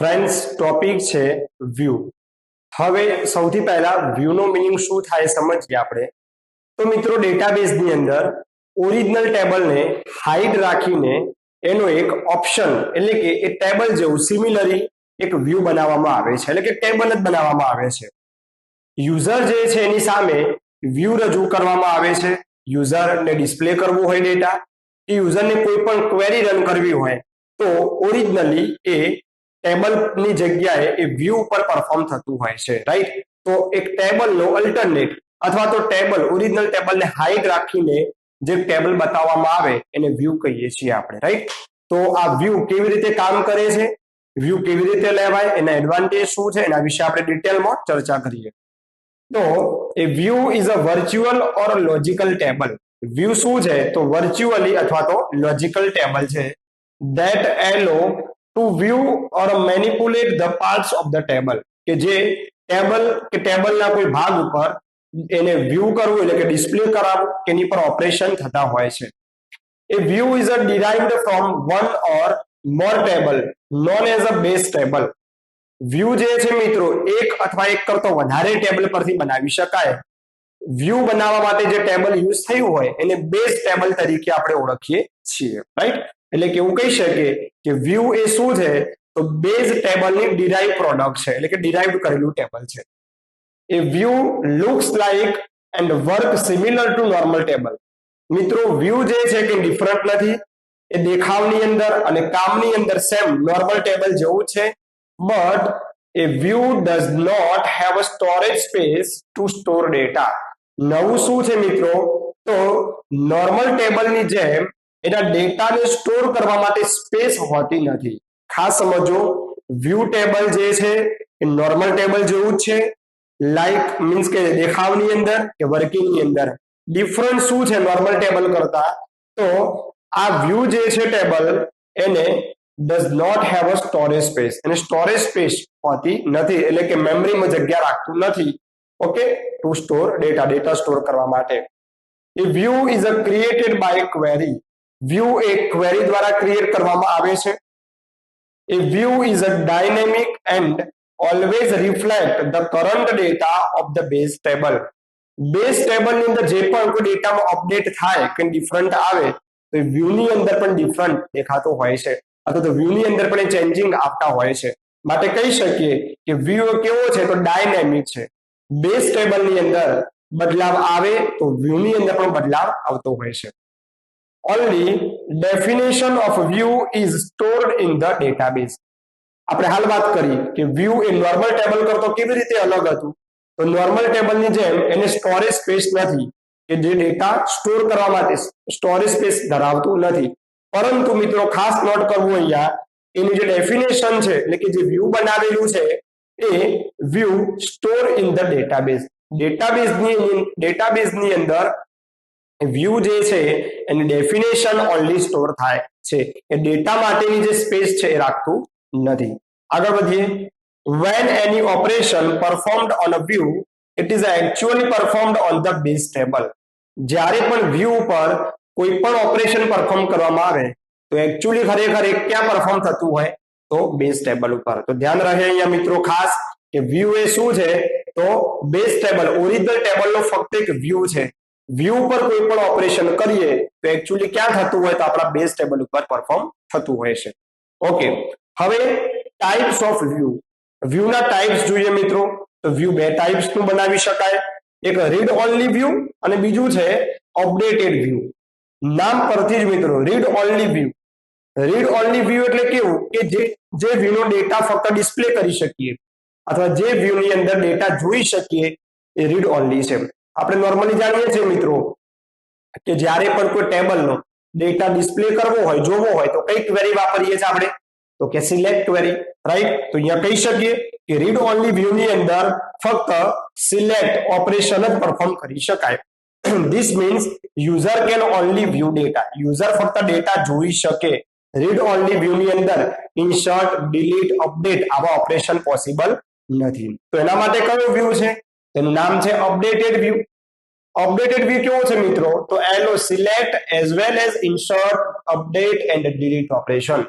Friends topic છે view. હવે સૌથી પહેલા વ્યૂ નો મીનિંગ શું થાય સમજીએ આપણે। તો મિત્રો ડેટાબેઝની અંદર ઓરિજિનલ ટેબલને હાઇડ રાખીને એનો એક ઓપ્શન એટલે કે એ ટેબલ જેવું સિમિલરી એક વ્યૂ બનાવવામાં આવે છે, એટલે કે ટેબલ જ બનાવવામાં આવે છે। યુઝર જે છે એની સામે વ્યૂ રજૂ કરવામાં આવે છે। યુઝરને ડિસ્પ્લે કરવું હોય ડેટા કે યુઝરને કોઈ પણ ક્વેરી રન કરવી હોય તો ઓરિજિનલી એ ટેબલની જગ્યાએ એ વ્યૂ ઉપર પરફોર્મ થતું હોય છે, રાઈટ। તો એક ટેબલનો અલ્ટરનેટ અથવા તો ટેબલ ઓરિજિનલ ટેબલને હાઇડ રાખીને જે ટેબલ બતાવવામાં આવે એને વ્યૂ કહીએ છીએ આપણે, રાઈટ। તો આ વ્યૂ કેવી રીતે કામ કરે છે, વ્યૂ કેવી રીતે લેવાય, એના એડવાન્ટેજ શું છે, એના વિશે આપણે ડિટેલમાં ચર્ચા કરીએ। તો a view is a virtual or logical table. View શું છે તો વર્ચ્યુઅલી અથવા તો લોજિકલ ટેબલ છે that allow to view or manipulate the parts of the table, કે જે ટેબલ કે ટેબલના કોઈ ભાગ ઉપર એને વ્યૂ કરવું એટલે કે ડિસ્પ્લે કરાવવું કે એની પર ઓપરેશન થતા હોય છે। A view is a derived from one or more table known as a base table। View જે છે મિત્રો એક અથવા એક કરતો વધારે ટેબલ પરથી બનાવી શકાય। વ્યૂ બનાવવા માટે જે ટેબલ યુઝ થયું હોય એને બેઝ ટેબલ તરીકે આપણે ઓળખીએ છીએ, રાઈટ। એટલે કે એવું કહી શકીએ કે વ્યૂ એ શું છે તો બેઝ ટેબલની ડિરાઇવ પ્રોડક્ટ છે, એટલે કે ડિરાઇવ્ડ કરેલું ટેબલ છે। એ view looks like and work similar to normal table. મિત્રો વ્યૂ જે છે કે ડિફરન્ટ નથી, એ દેખાવની અંદર અને કામની અંદર સેમ નોર્મલ ટેબલ જેવું છે, but a view does not have a storage space to store data. નવું શું છે મિત્રો તો નોર્મલ ટેબલની જેમ એના ડેટાને સ્ટોર કરવા માટે સ્પેસ હોતી નથી। ખાસ સમજો, વ્યૂ ટેબલ જે છે એ નોર્મલ ટેબલ જેવું જ છે, લાઈક મીન્સ કે દેખાવની અંદર કે વર્કિંગની અંદર ડિફરન્ટ શું છે નોર્મલ ટેબલ કરતા, તો આ વ્યૂ જે છે ટેબલ એને does not have a storage space, એને સ્ટોરેજ સ્પેસ હોતી નથી, એટલે કે મેમરીમાં જગ્યા રાખતું નથી, okay, to store data, data store કરવા માટે। A view is a created by query. View એ ક્વેરી દ્વારા ક્રિએટ કરવામાં આવે છે। એ view is a dynamic and always reflect the current data of the base table. Base ટેબલની અંદર જે પણ કોઈ ડેટામાં અપડેટ થાય કે ડિફરન્ટ આવે તો વ્યૂની અંદર પણ ડિફરન્ટ દેખાતો હોય છે, અથવા તો વ્યૂની અંદર પણ એ ચેન્જિંગ આવતા હોય છે। માટે કહી શકીએ કે વ્યૂ કેવો છે તો ડાયનેમિક છે। બેઝ ટેબલની અંદર બદલાવ આવે તો વ્યૂની અંદર પણ બદલાવ આવતો હોય છે। Only definition of view is stored in the database। આપણે હાલ વાત કરી કે વ્યૂ એ નોર્મલ ટેબલ કરતો કેવી રીતે અલગ હતું, તો નોર્મલ ટેબલની જેમ એને સ્ટોરેજ સ્પેસ નથી, કે જે ડેટા સ્ટોર કરવા માટે સ્ટોરેજ સ્પેસ ધરાવતું નથી। પરંતુ મિત્રો ખાસ નોટ કરવું અહીંયા, એની જે ડેફિનેશન છે એટલે કે જે વ્યૂ બનાવેલું છે એ view store in the database. ડેટાબેઝની અંદર વ્યૂ જે છે એની ડેફિનેશન ઓનલી સ્ટોર થાય છે, એ ડેટા માટેની જે સ્પેસ છે એ રાખતું નથી। આગળ વધીએ। when any operation performed on a view it is actually performed on the base table। જ્યારે પણ વ્યૂ ઉપર કોઈ પણ ઓપરેશન પરફોર્મ કરવામાં આવે તો એકચ્યુઅલી ખરેખર એ ક્યાં પરફોર્મ થતું હોય તો બેઝ ટેબલ ઉપર। તો ધ્યાન રહે અહીંયા મિત્રો ખાસ કે વ્યૂ એ શું છે તો બેઝ ટેબલ ઓરિજિનલ ટેબલનો ફક્ત એક વ્યૂ છે। વ્યૂ પર કોઈ પણ ઓપરેશન કરીએ તો એકચ્યુઅલી ક્યાં થતું હોય તો આપણા બેઝ ટેબલ ઉપર પરફોર્મ થતું હોય છે, ઓકે। હવે ટાઈપ્સ ઓફ વ્યૂ, વ્યૂના ટાઈપ્સ જોઈએ મિત્રો, તો વ્યૂ બે ટાઈપ્સનું બનાવી શકાય, એક રીડ ઓનલી વ્યૂ અને બીજું છે અપડેટેડ વ્યૂ। નામ પરથી જ મિત્રો read only view, read only view એટલે કેવું કે જે વ્યૂનો ડેટા ફક્ત ડિસ્પ્લે કરી શકીએ અથવા જે વ્યૂની અંદર ડેટા જોઈ શકીએ એ રીડ ઓનલી છે। આપણે નોર્મલી જાણીએ છીએ મિત્રો કે જ્યારે પણ કોઈ ટેબલનો ડેટા ડિસ્પ્લે કરવો હોય, જોવો હોય તો કઈ ક્વેરી વાપરીએ છીએ આપણે તો કે સિલેક્ટ ક્વેરી, રાઈટ। તો અહીંયા કહી શકીએ કે રીડ ઓનલી વ્યૂની અંદર ફક્ત સિલેક્ટ ઓપરેશન જ પરફોર્મ કરી શકાય। This means user can only view data, user ફક્ત ડેટા જોઈ શકે। રીડ ઓનલી વ્યૂની અંદર ઇન્સર્ટ, ડિલીટ, અપડેટ આવા ઓપરેશન પોસિબલ નથી। તો એના માટે કયો વ્યૂ છે, તેનું નામ છે અપડેટેડ વ્યૂ। અપડેટેડ વ્યૂ કેવો છે મિત્રો તો allow select as well as insert, update and delete operation.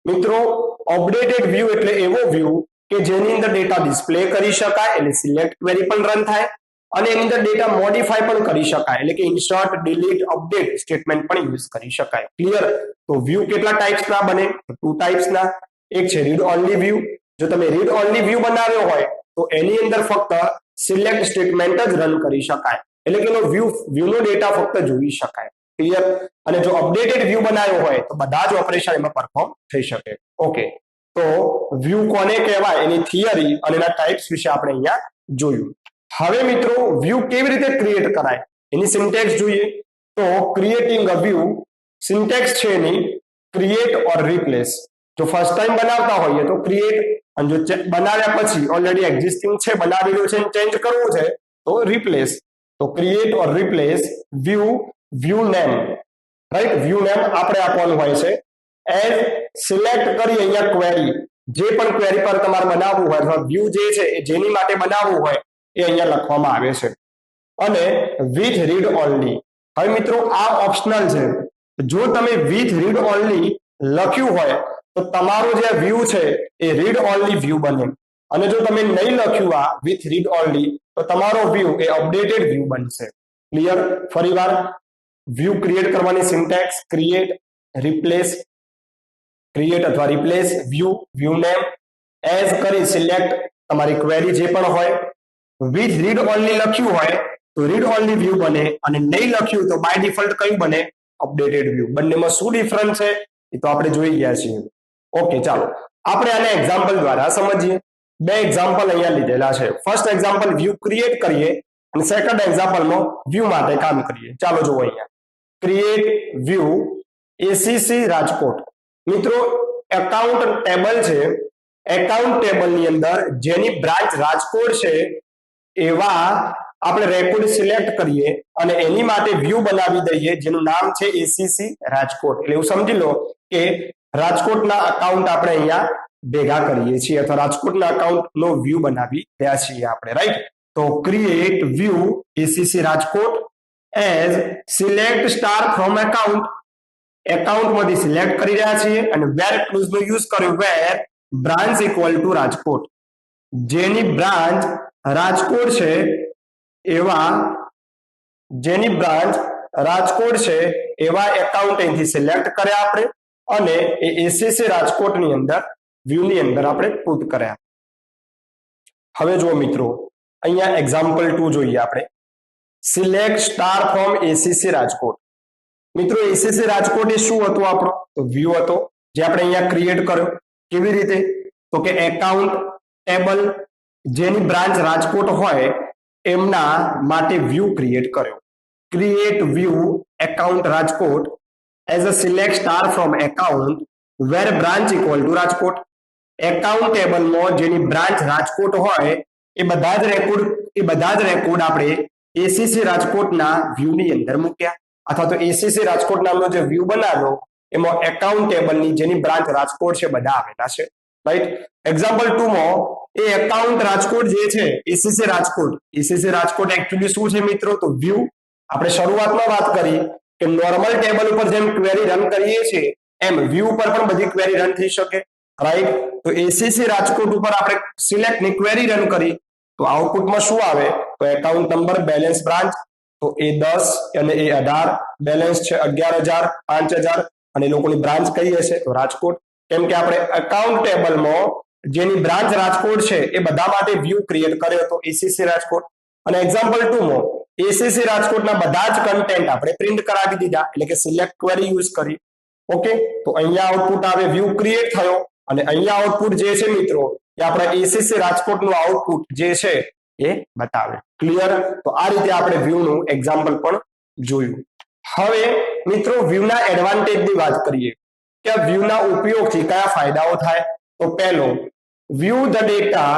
મિત્રો અપડેટેડ વ્યૂ એટલે એવો વ્યૂ કે જેની અંદર ડેટા ડિસ્પ્લે કરી શકાય એટલે સિલેક્ટ ક્વેરી પણ રન થાય અને એની અંદર ડેટા મોડિફાય પણ કરી શકાય એટલે કે ઇન્સર્ટ ડિલીટ અપડેટ સ્ટેટમેન્ટ પણ યુઝ કરી શકાય ક્લિયર તો વ્યૂ કેટલા ટાઈપ્સના બને ટુ ટાઈપ્સના એક છે રીડ ઓન્લી વ્યૂ જો તમે રીડ ઓન્લી વ્યૂ બનાવ્યો હોય તો એની અંદર ફક્ત સિલેક્ટ સ્ટેટમેન્ટ જ રન કરી શકાય એટલે કે એનો વ્યૂનો ડેટા ફક્ત જોઈ શકાય ક્લિયર અને જો અપડેટેડ વ્યૂ બનાવ્યો હોય તો બધા જ ઓપરેશન એમાં પરફોર્મ થઈ શકે ઓકે તો વ્યૂ કોને કહેવાય એની થિયરી અને એના ટાઈપ્સ વિશે આપણે અહીંયા જોયું હવે મિત્રો વ્યૂ કેવી રીતે ક્રિએટ કરાય એની સિન્ટેક્સ જોઈએ તો ક્રિએટિંગ અ વ્યૂ સિન્ટેક્સ છે એની ક્રિએટ ઓર રિપ્લેસ જો ફર્સ્ટ ટાઈમ બનાવતા હોઈએ તો ક્રિએટ અને જો બનાવ્યા પછી ઓલરેડી એક્ઝિસ્ટિંગ છે બનાવેલું છે ચેન્જ કરવું છે તો રિપ્લેસ તો create or replace view name right view name આપણે આપવાનું હોય છે એઝ સિલેક્ટ કરી અહીંયા ક્વેરી જે પણ ક્વેરી પર તમારે બનાવવું હોય અથવા વ્યૂ જે છે એ જેની માટે બનાવવું હોય એ અહીંયા લખવામાં આવે છે અને વિથ રીડ ઓનલી હવે મિત્રો આ ઓપ્શનલ છે જો તમે વિથ રીડ ઓનલી લખ્યું હોય તો તમારો જે વ્યૂ છે એ રીડ ઓનલી વ્યૂ બને અને જો તમે નહીં લખ્યું આ વિથ રીડ ઓનલી તો તમારો વ્યૂ એ અપડેટેડ વ્યૂ બનશે ક્લિયર ફરીવાર વ્યૂ ક્રિએટ કરવાની સિન્ટેક્સ ક્રિએટ અથવા રિપ્લેસ વ્યૂ નેમ એઝ કરી સિલેક્ટ તમારી ક્વેરી જે પણ હોય વિથ રીડ ઓનલી લખ્યું હોય તો રીડ ઓનલી વ્યૂ બને અને નહીં લખ્યું તો બાય ડિફોલ્ટ કયું બને અપડેટેડ વ્યૂ બંનેમાં શું ડિફરન્સ છે એ તો આપણે જોઈ ગયા છીએ ઓકે ચાલો આપણે આને એક્ઝામ્પલ દ્વારા સમજીએ બે એક્ઝામ્પલ અહીંયા લીધેલા છે ફર્સ્ટ એક્ઝામ્પલ વ્યૂ ક્રિએટ કરીએ અને સેકન્ડ એક્ઝામ્પલમાં વ્યૂ માટે કામ કરીએ ચાલો જુઓ અહીંયા ક્રિએટ વ્યૂ એસીસી રાજકોટ મિત્રો એકાઉન્ટ ટેબલ છે એકાઉન્ટ ટેબલની અંદર જેની બ્રાન્ચ રાજકોટ છે એવા આપણે રેકોર્ડ સિલેક્ટ કરીએ અને એની માટે વ્યૂ બનાવી દઈએ જેનું નામ છે એસીસી રાજકોટ એટલે એવું સમજી લો કે રાજકોટના અકાઉન્ટ આપણે અહીંયા ભેગા કરીએ છીએ અથવા રાજકોટના અકાઉન્ટનો વ્યૂ બનાવી રહ્યા છીએ આપણે રાઈટ તો create view ACC Rajkot as select star from એકાઉન્ટમાંથી સિલેક્ટ કરી રહ્યા છીએ અને વેર ક્લોઝનો યુઝ કર્યો વેર બ્રાન્ચ ઇક્વલ ટુ રાજકોટ જેની બ્રાન્ચ રાજકોટ છે એવા એકાઉન્ટ અહીંથી સિલેક્ટ કર્યા આપણે અને એ એસીસી રાજકોટની અંદર વ્યૂની અંદર આપણે પુટ કર્યા હવે જુઓ મિત્રો અહીંયા એક્ઝામ્પલ 2 જોઈએ આપણે select star from ACC Rajkot મિત્રો એસીસી રાજકોટ એ શું હતું આપણો તો વ્યૂ હતો જે આપણે અહીંયા ક્રિએટ કર્યો કેવી રીતે તો કે એકાઉન્ટ ટેબલ જેની બ્રાન્ચ રાજકોટ હોય એમના માટે વ્યૂ ક્રિએટ કર્યો create view account Rajkot as a select star from account where branch equal to Rajkot account ટેબલમાં જેની બ્રાન્ચ રાજકોટ હોય એ બધા જ રેકોર્ડ આપણે એસીસી રાજકોટના વ્યૂની અંદર મૂક્યા અથવા તો એસીસી રાજકોટ નામનો જે વ્યૂ બનાવ્યો એમાં એકાઉન્ટ ટેબલની જેની બ્રાન્ચ રાજકોટ છે બધા આવેલા છે રાઈટ એક્ઝામ્પલ 2 માં એ એકાઉન્ટ રાજકોટ જે છે એસીસી રાજકોટ એકચ્યુઅલી શું છે મિત્રો તો વ્યૂ આપણે શરૂઆતમાં વાત કરી કે નોર્મલ ટેબલ ઉપર જેમ ક્વેરી રન કરીએ છીએ એમ વ્યૂ ઉપર પણ બધી ક્વેરી રન થઈ શકે રાઈટ તો એસીસી રાજકોટ ઉપર આપણે સિલેક્ટ ની ક્વેરી રન કરી તો આઉટપુટમાં શું આવે તો એકાઉન્ટ નંબર બેલેન્સ બ્રાન્ચ તો એ 10 અને એ 18 બેલેન્સ છે 11000 5000 અને એ લોકોની બ્રાન્ચ કઈ હશે તો રાજકોટ કેમ કે આપણે એકાઉન્ટ ટેબલમાં જેની બ્રાન્ચ રાજકોટ છે એ બધા માટે વ્યૂ ક્રિએટ કર્યો હતો એસીસી રાજકોટ અને એક્ઝામ્પલ 2 માં એસીસી રાજકોટના બધા જ કન્ટેન્ટ આપણે પ્રિન્ટ કરાવી દીધા એટલે કે સિલેક્ટ ક્વેરી યુઝ કરી ઓકે તો અહીંયા આઉટપુટ આવે વ્યૂ ક્રિએટ થયો અને અહીંયા આઉટપુટ જે છે મિત્રો એ આપણા એસીસી રાજકોટનું આઉટપુટ જે છે એ બતાવે ક્લિયર તો આ રીતે આપણે વ્યૂ નું એક્ઝામ્પલ પણ જોયું હવે મિત્રો વ્યૂ ના એડવાન્ટેજ ની વાત કરીએ કે વ્યૂ ના ઉપયોગથી કયા ફાયદાઓ થાય તો પહેલો view the data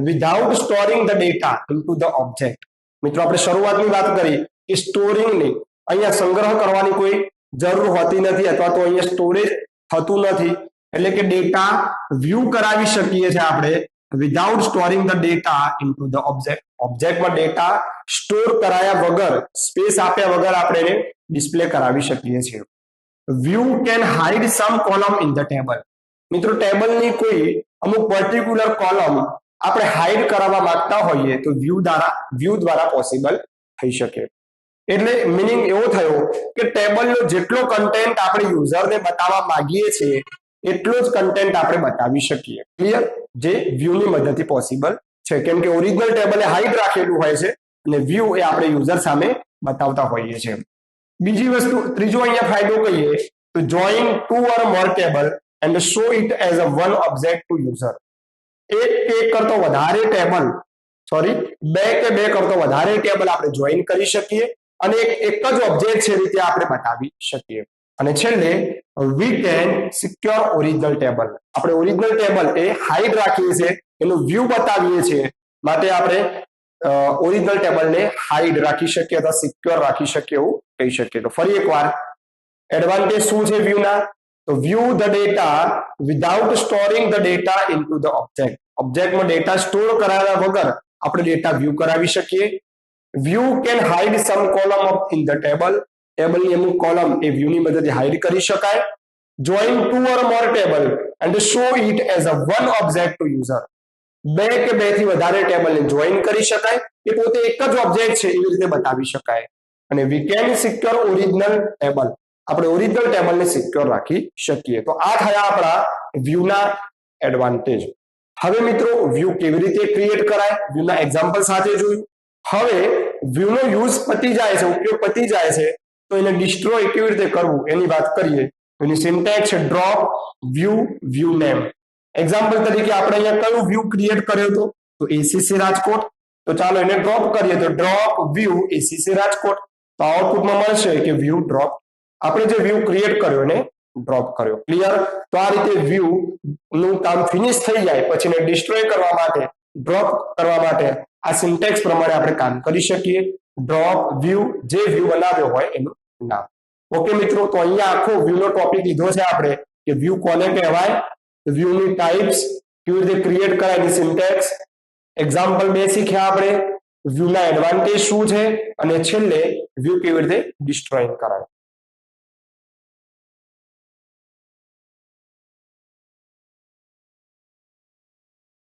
without storing the data into the object મિત્રો આપણે શરૂઆતની વાત કરી કે સ્ટોરિંગ ની અહીંયા સંગ્રહ કરવાની કોઈ જરૂર હોતી નથી અથવા તો અહીંયા સ્ટોરેજ થતું નથી એટલે કે ડેટા વ્યૂ કરાવી શકીએ છીએ આપણે without storing the data into the ઓબ્જેક્ટમાં ડેટા સ્ટોર કરાયા વગર સ્પેસ આપ્યા વગર આપણે એને ડિસ્પ્લે કરાવી શકીએ છીએ view can hide some column in the table મિત્રો ટેબલની કોઈ અમુક પર્ટિક્યુલર કોલમ આપણે હાઇડ કરાવવા માંગતા હોઈએ તો વ્યૂ દ્વારા પોસિબલ થઈ શકે. એટલે મીનિંગ એવો થયો કે ટેબલનો જેટલો કન્ટેન્ટ આપણે યુઝરને બતાવવા માંગીએ છીએ એટલો જ કન્ટેન્ટ આપણે બતાવી શકીએ. ક્લિયર? જે વ્યૂની મદદથી પોસિબલ છે, કેમ કે ઓરિજિનલ ટેબલ એ હાઇડ રાખેલું હોય છે અને વ્યૂ એ આપણે યુઝર સામે બતાવતા હોઈએ છીએ. બીજી વસ્તુ, ત્રીજો અહીંયા ફાયદો કહીએ તો join 2 or more table and show it as a one object to user. એક કરતો વધારે ટેબલ, બે કરતો વધારે ટેબલ આપણે જોઈન કરી શકીએ અને એક જ ઓબ્જેક્ટ છે રીતે આપણે બતાવી શકીએ. અને છેલ્લે we can secure original table. આપણે ઓરિજિનલ ટેબલ એ હાઇડ રાખીએ છીએ, એનું વ્યૂ બતાવીએ છીએ, માટે આપણે ઓરિજિનલ ટેબલને હાઇડ રાખી શકીએ અથવા સિક્યોર રાખી શકીએ એવું કહી શકીએ. તો ફરી એકવાર એડવાન્ટેજ શું છે વ્યૂના? તો view the data without storing the data into the object. ઓબ્જેક્ટમાં ડેટા સ્ટોર કરાવ્યા વગર આપણે ડેટા વ્યૂ કરાવી શકીએ. View can hide some column of in the table. ટેબલની અમુક કોલમ એ વ્યૂની મદદથી હાઇડ કરી શકાય. Join 2 or more table and show it as a one object to user. બે થી વધારે ટેબલને જોઈન કરી શકાય, એ પોતે એક જ ઓબ્જેક્ટ છે એવી રીતે બતાવી શકાય. અને we can secure original table. આપણે ઓરિજિનલ ટેબલને સિક્યોર રાખી શકીએ. તો આ થયા આપણા વ્યૂના એડવાન્ટેજ. હવે મિત્રો વ્યૂ કેવી રીતે ક્રિએટ કરાય વ્યૂના એક્ઝામ્પલ સાથે જોયું. હવે વ્યૂનો યુઝ પતી જાય છે, ઉપયોગ પતી જાય છે, તો એને ડિસ્ટ્રોય કેવી રીતે કરવું એની વાત કરીએ. એની સિન્ટેક્સ છે ડ્રોપ વ્યૂ નેમ. એક્ઝામ્પલ તરીકે આપણે અહીંયા કયું વ્યૂ ક્રિએટ કર્યો હતો? તો એસીસી રાજકોટ. તો ચાલો એને ડ્રોપ કરીએ, તો ડ્રોપ વ્યૂ એસીસી રાજકોટ. તો આઉટપુટમાં મળશે કે વ્યૂ ડ્રોપ. આપણે જે વ્યૂ ક્રિએટ કર્યો એને ડ્રોપ કર્યો. ક્લિયર? તો આ રીતે વ્યૂ નું કામ ફિનિશ થઈ જાય પછી એને ડિસ્ટ્રોય કરવા માટે, ડ્રોપ કરવા માટે આ સિન્ટેક્સ પ્રમાણે આપણે કામ કરી શકીએ. ડ્રોપ વ્યૂ, જે વ્યૂ બનાવ્યો હોય એનું નામ. ઓકે મિત્રો, તો અહીંયા આખો વ્યૂ નો ટોપિક લીધો છે આપણે કે વ્યૂ કોને કહેવાય, વ્યૂની ટાઈપ્સ, કેવી રીતે ક્રિએટ કરાય એની સિન્ટેક્સ, એક્ઝામ્પલ 2 શીખ્યા આપણે, વ્યૂના એડવાન્ટેજ શું છે અને છેલ્લે વ્યૂ કેવી રીતે ડિસ્ટ્રોય કરાય.